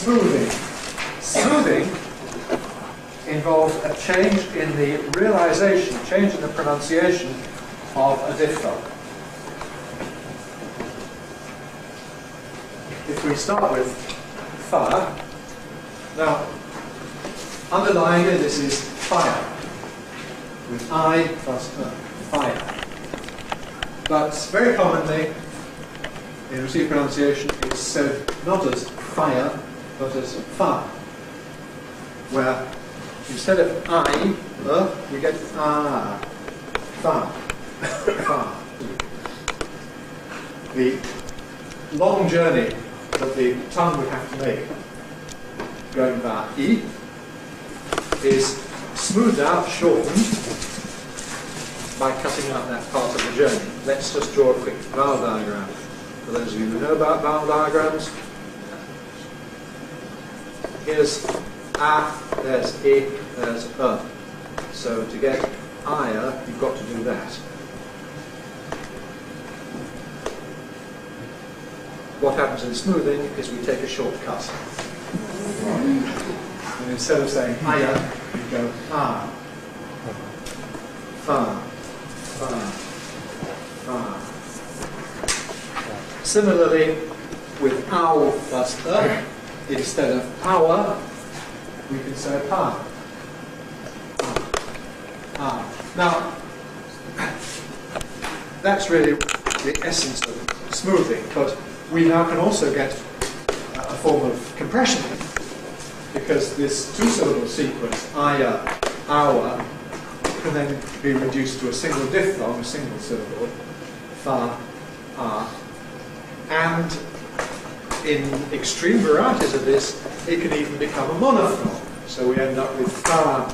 smoothing. Smoothing involves a change in the realization, change in the pronunciation of a diphthong. If we start with fire, now underlying it, this is fire, with I plus fire. But very commonly, in received pronunciation, it's said not as fire, but as fa, where instead of I, we get ah, fa, fa. The long journey that the tongue would have to make, going via E, is smoothed out, shortened, by cutting out that part of the journey. Let's just draw a quick vowel diagram. For those of you who know about vowel diagrams, here's A, there's E, there's So to get ire, you've got to do that. What happens in smoothing is we take a shortcut. And instead of saying ire, you go ah, fa, fa, fa. Similarly, with ow plus instead of our, we can say pa. Now, that's really the essence of smoothing, but we now can also get a form of compression, because this two-syllable sequence, ire, our, can then be reduced to a single diphthong, a single syllable, fa, ah, and in extreme varieties of this, it can even become a monophthong. So we end up with fa,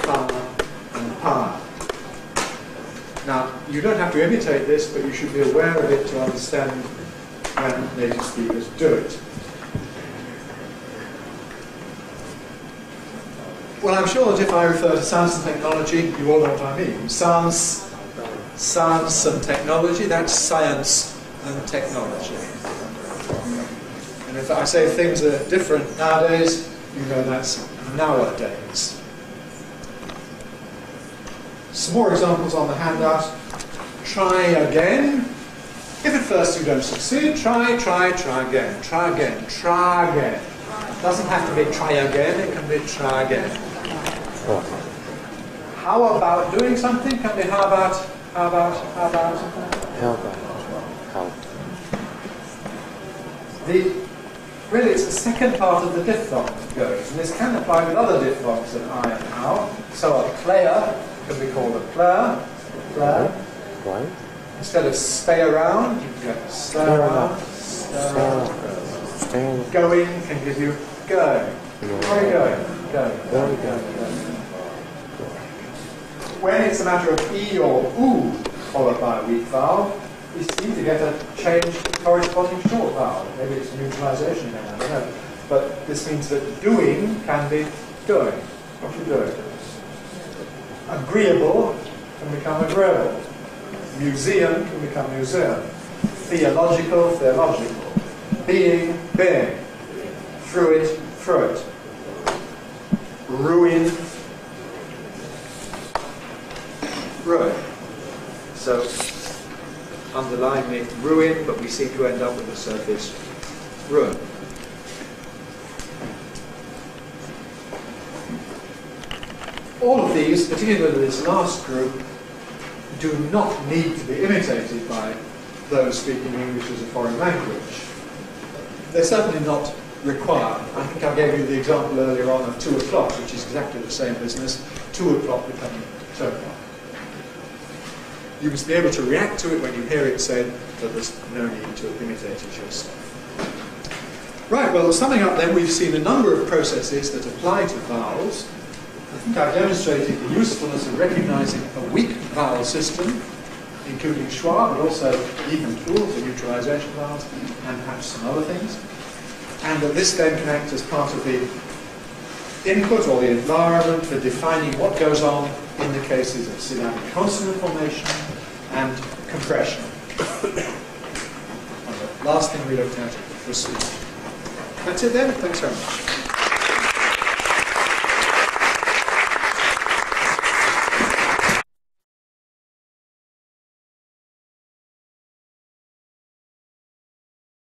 fa, and pa. Now, you don't have to imitate this, but you should be aware of it to understand when native speakers do it. Well, I'm sure that if I refer to science and technology, you all know what I mean. Science and technology, that's science and technology. And if I say things are different nowadays, you know that's nowadays. Some more examples on the handout. Try again. If at first you don't succeed, try again. Try again. Try again. It doesn't have to be try again, it can be try again. How about doing something? Can be how about. Really, it's the second part of the diphthong that goes, and this can apply with other diphthongs than I and how. So a player can be called a player. Right. Instead of stay around, you can get stay around. Going can give you go. Where are you going? Go. When it's a matter of E or oo followed by a weak vowel, we seem to get a changed corresponding short vowel. Maybe it's neutralization again, I don't know. But this means that doing can be doing. What you doing? Agreeable can become agreeable. Museum can become museum. Theological, theological. Being, being. Through it, through it. Ruin, ruin. So, underlying the ruin, but we seem to end up with the surface ruin. All of these, particularly this last group, do not need to be imitated by those speaking English as a foreign language. They're certainly not required. I think I gave you the example earlier on of 2 o'clock, which is exactly the same business, 2 o'clock becoming 2 o'clock. You must be able to react to it when you hear it said, but there's no need to imitate it yourself. Right, well, summing up then, we've seen a number of processes that apply to vowels. I think I've demonstrated the usefulness of recognizing a weak vowel system, including schwa, but also even tools, the neutralization vowels, and perhaps some other things. And that this then can act as part of the input or the environment for defining what goes on in the cases of syllabic consonant formation and compression. And the last thing we looked at was speech. That's it then. Thanks very much.